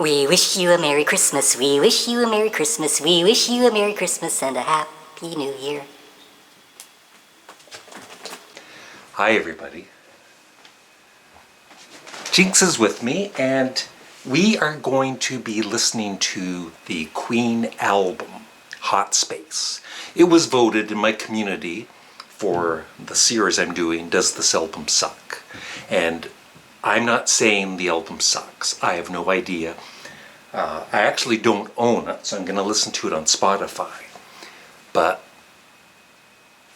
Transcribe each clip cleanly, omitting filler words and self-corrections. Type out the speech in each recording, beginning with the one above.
We wish you a Merry Christmas, we wish you a Merry Christmas, we wish you a Merry Christmas and a Happy New Year. Hi everybody. Jinx is with me and we are going to be listening to the Queen album, Hot Space. It was voted in my community for the series I'm doing, Does This Album Suck? And I'm not saying the album sucks. I have no idea. I actually don't own it, so I'm going to listen to it on Spotify. But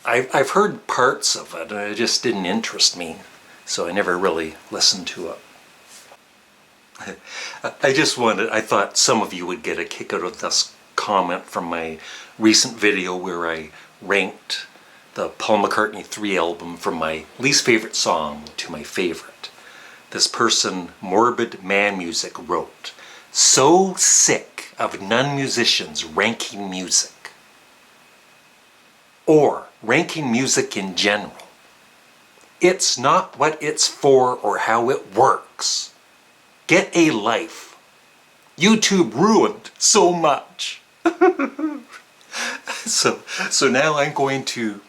I've heard parts of it, and it just didn't interest me, so I never really listened to it. I thought some of you would get a kick out of this comment from my recent video where I ranked the Paul McCartney 3 album from my least favorite song to my favorite. This person, Morbid Man Music, wrote, "So sick of non-musicians ranking music, or ranking music in general. It's not what it's for or how it works. Get a life. YouTube ruined so much." So now I'm going to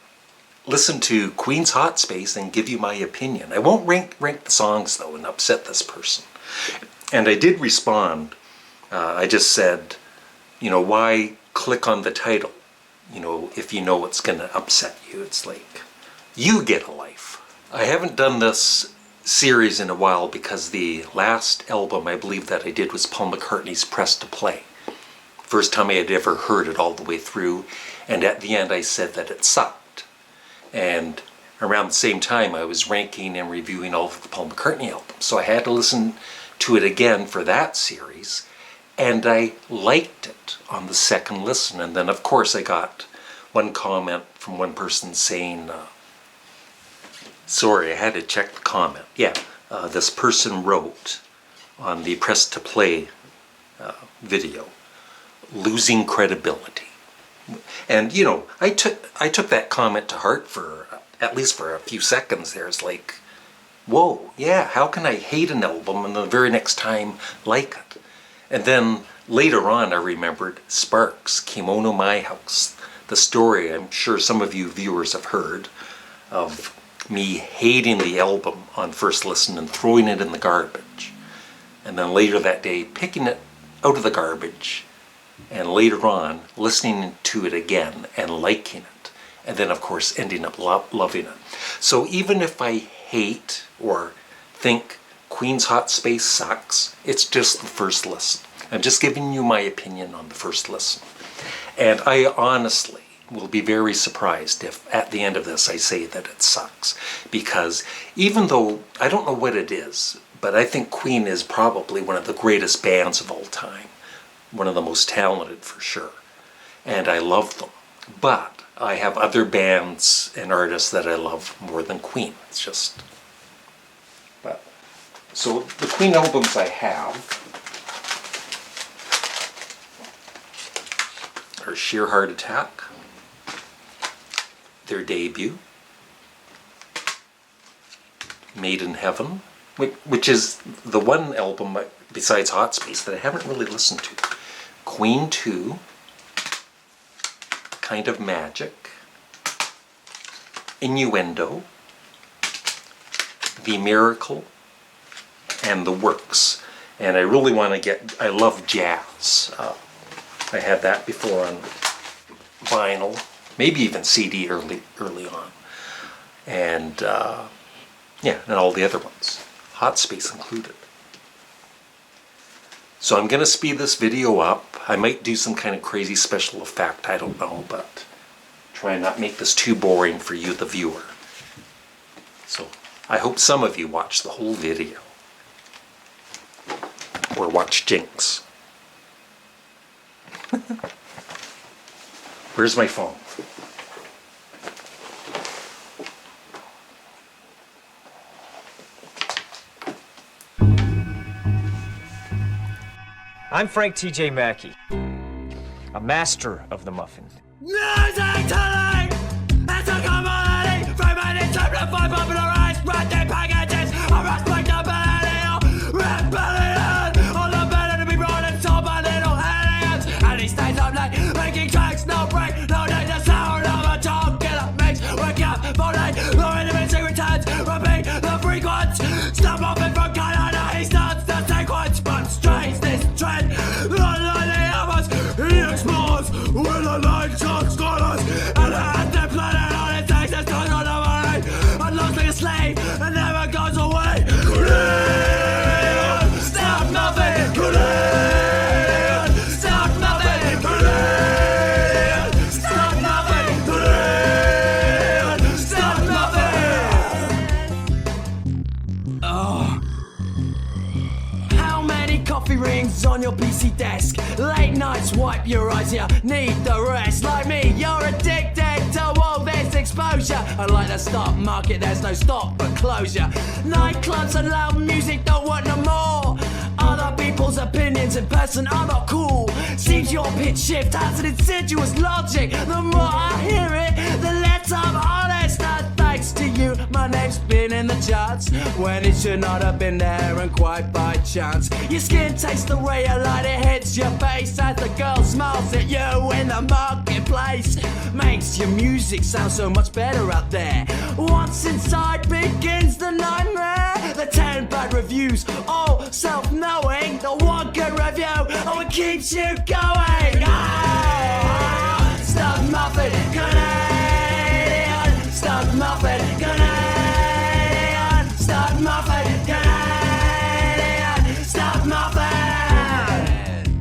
listen to Queen's Hot Space and give you my opinion. I won't rank the songs though and upset this person. And I did respond. I just said, why click on the title? If you know it's going to upset you. It's like, you get a life. I haven't done this series in a while because the last album I believe that I did was Paul McCartney's Press to Play. First time I had ever heard it all the way through, and at the end I said that it sucked. And around the same time I was ranking and reviewing all of the Paul McCartney albums, so I had to listen to it again for that series, and I liked it on the second listen. And then of course I got one comment from one person saying, sorry, I had to check the comment. Yeah, this person wrote on the Press to Play video, losing credibility. And I took that comment to heart for at least for a few seconds there. It's like, whoa, yeah, how can I hate an album and the very next time like it? And then later on I remembered Sparks, Kimono My House, the story I'm sure some of you viewers have heard of me hating the album on first listen and throwing it in the garbage. And then later that day picking it out of the garbage, and later on listening to it again and liking it, and then of course ending up loving it. So even if I hate or think Queen's Hot Space sucks, it's just the first listen. I'm just giving you my opinion on the first listen. And I honestly will be very surprised if at the end of this I say that it sucks. Because even though I don't know what it is, but I think Queen is probably one of the greatest bands of all time. One of the most talented for sure. And I love them. But I have other bands and artists that I love more than Queen. It's just... But so the Queen albums I have are Sheer Heart Attack, their debut, Made in Heaven, which is the one album besides Hot Space that I haven't really listened to. Queen 2, Kind of Magic, Innuendo, The Miracle, and The Works. And I really want to I love jazz. I had that before on vinyl, maybe even CD early on. And yeah, and all the other ones, Hot Space included. So I'm going to speed this video up. I might do some kind of crazy special effect, I don't know, but try and not make this too boring for you, the viewer. So I hope some of you watch the whole video. Or watch Jinx. Where's my phone? I'm Frank T.J. Mackey, a master of the muffin. Music tonight! It's a commodity! 3 minutes time to find popularized! Red packages! A respectability! Rebellion! All the better to be brought with the light shock scholars, and at the planet all it takes is time on the way. I'm lost like a slave and never goes away. Canadian, stop nothing. Canadian, stop nothing. Canadian, stop nothing. Canadian, stop nothing. Oh. How many coffee rings on your PC desk? Late nights wipe your eyes, you need the rest. Like me, you're addicted to all this exposure. Unlike the stock market, there's no stop but closure. Nightclubs and loud music don't want no more. Other people's opinions in person are not cool. Seems your pitch shift has an insidious logic. The more I hear it, the less I'm honest. And thanks to you, my name's been in the charts when it should not have been there, and quite by chance. Your skin tastes the way a light, it hits your face as the girl smiles at you in the marketplace. Makes your music sound so much better out there. Once inside begins the nightmare. The 10 bad reviews, all self-knowing. The one good review, oh, it keeps you going. Ah, stop muffin, Canadian. Stop muffin, Canadian. Stop muffin, Canadian. Stop muffin.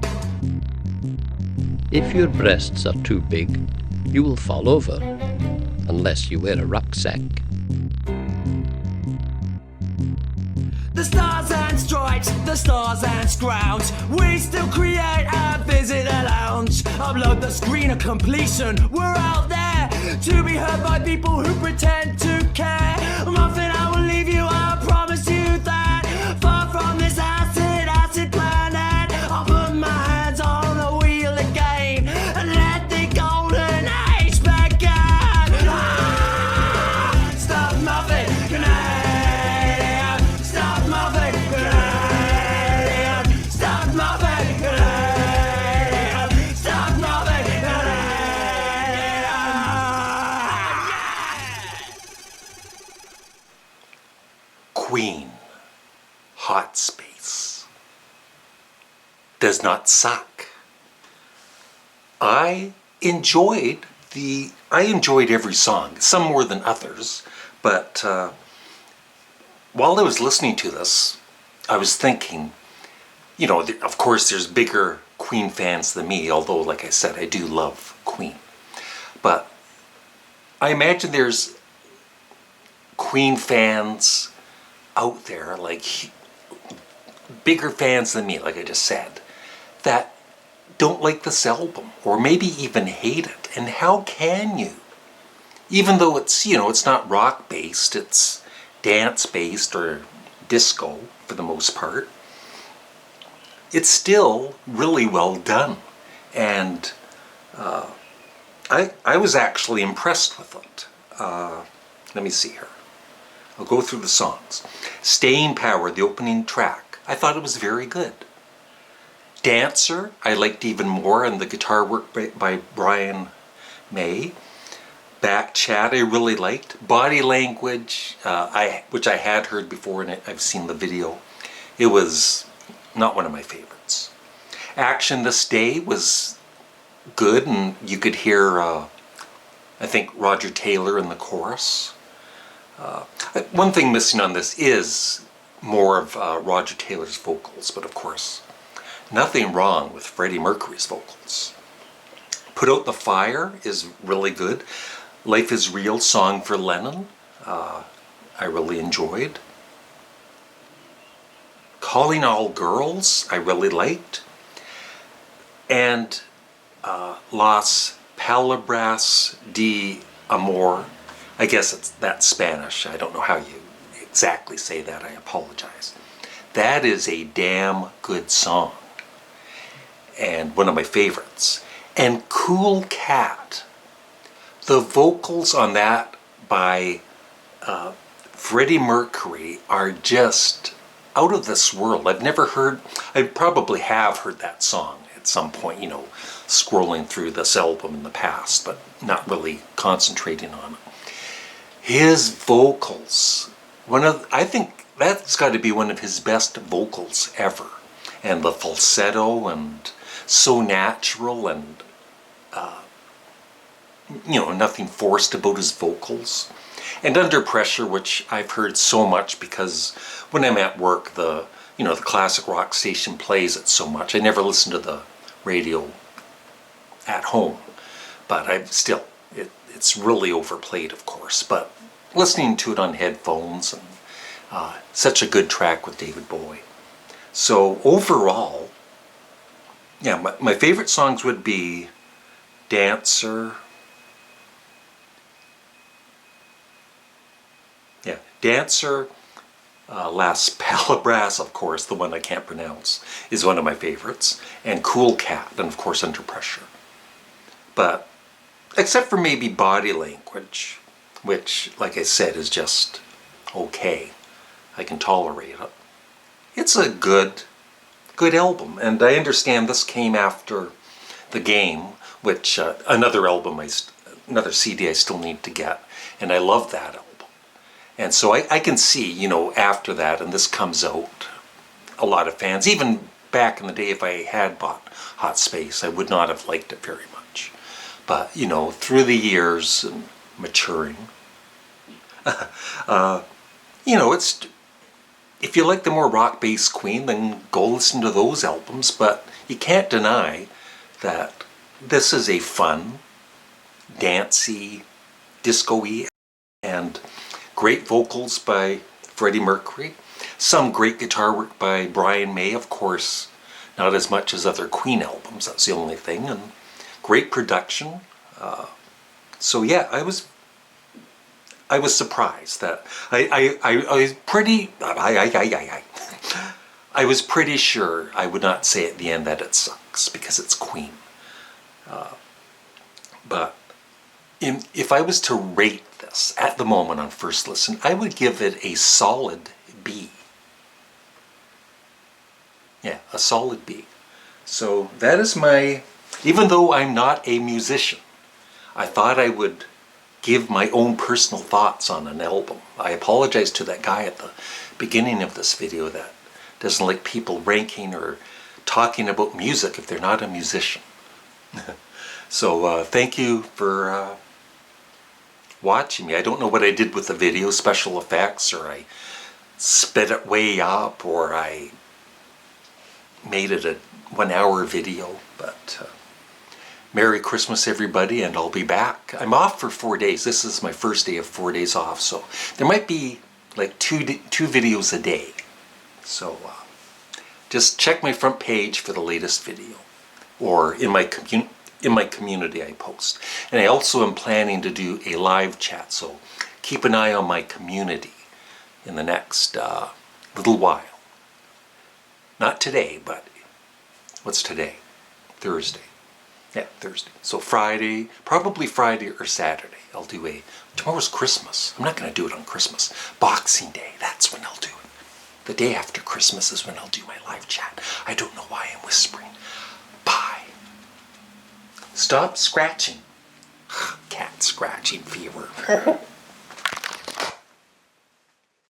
If your breasts are too big, you will fall over, unless you wear a rucksack. The stars and stripes, the stars and scrounge. We still create and visit a lounge. Upload the screen of completion. We're out there to be heard by people who pretend to care. Muffin, I will leave you, I promise you that. Far from this acid planet, I'll put my hands on the wheel again and let the golden age begin. Ah, stop muffin, Canadian. Stop muffin, Canadian. Stop muffin, Canadian. Stop muffin, Canadian. Queen, Hot Space, does not suck. I enjoyed every song, some more than others, but while I was listening to this, I was thinking, you know, of course there's bigger Queen fans than me, although, like I said, I do love Queen. But I imagine there's Queen fans out there, like bigger fans than me, like I just said, that don't like this album, or maybe even hate it. And how can you? Even though it's, you know, it's not rock based, it's dance based or disco for the most part, it's still really well done. And I was actually impressed with it. Let me see here. I'll go through the songs. Staying Power, the opening track, I thought it was very good. Dancer, I liked even more, and the guitar work by Brian May. Back Chat, I really liked. Body Language, which I had heard before, and I've seen the video. It was not one of my favorites. Action This Day was good, and you could hear, I think, Roger Taylor in the chorus. One thing missing on this is more of Roger Taylor's vocals, but of course, nothing wrong with Freddie Mercury's vocals. Put Out the Fire is really good. Life is Real, Song for Lennon, I really enjoyed. Calling All Girls, I really liked. And Las Palabras de Amor, I guess that's Spanish. I don't know how you exactly say that. I apologize. That is a damn good song. And one of my favorites. And Cool Cat. The vocals on that by Freddie Mercury are just out of this world. I've never heard, I probably have heard that song at some point, you know, scrolling through this album in the past, but not really concentrating on it. His vocals, I think that's got to be one of his best vocals ever. And the falsetto, and so natural, and nothing forced about his vocals. And Under Pressure, which I've heard so much because when I'm at work, the classic rock station plays it so much. I never listen to the radio at home, but it's really overplayed, of course. But listening to it on headphones, and such a good track with David Bowie. So overall, yeah, my favorite songs would be Dancer. Yeah, Dancer, Las Palabras, of course, the one I can't pronounce, is one of my favorites, and Cool Cat, and of course Under Pressure. But, except for maybe Body Language, which, like I said, is just okay. I can tolerate it. It's a good album, and I understand this came after The Game, which, another CD I still need to get, and I love that album. And so I can see, after that, and this comes out, a lot of fans, even back in the day, if I had bought Hot Space, I would not have liked it very much. But, through the years and maturing, it's, if you like the more rock-based Queen, then go listen to those albums. But you can't deny that this is a fun, dancey, disco-y, and great vocals by Freddie Mercury. Some great guitar work by Brian May, of course, not as much as other Queen albums, that's the only thing. And great production. So yeah, I was surprised that I was pretty sure I would not say at the end that it sucks because it's Queen. But if I was to rate this at the moment on first listen, I would give it a solid B. Yeah, a solid B. So that is even though I'm not a musician, I thought I would give my own personal thoughts on an album. I apologize to that guy at the beginning of this video that doesn't like people ranking or talking about music if they're not a musician. So thank you for watching me. I don't know what I did with the video, special effects, or I sped it way up, or I made it a 1 hour video, but Merry Christmas, everybody, and I'll be back. I'm off for 4 days. This is my first day of 4 days off, so there might be like two videos a day. So just check my front page for the latest video, or in my community I post. And I also am planning to do a live chat, so keep an eye on my community in the next little while. Not today, but what's today? Thursday. Yeah, Thursday. So Friday, probably Friday or Saturday, I'll do tomorrow's Christmas. I'm not going to do it on Christmas. Boxing Day, that's when I'll do it. The day after Christmas is when I'll do my live chat. I don't know why I'm whispering. Bye. Stop scratching. Cat scratching fever.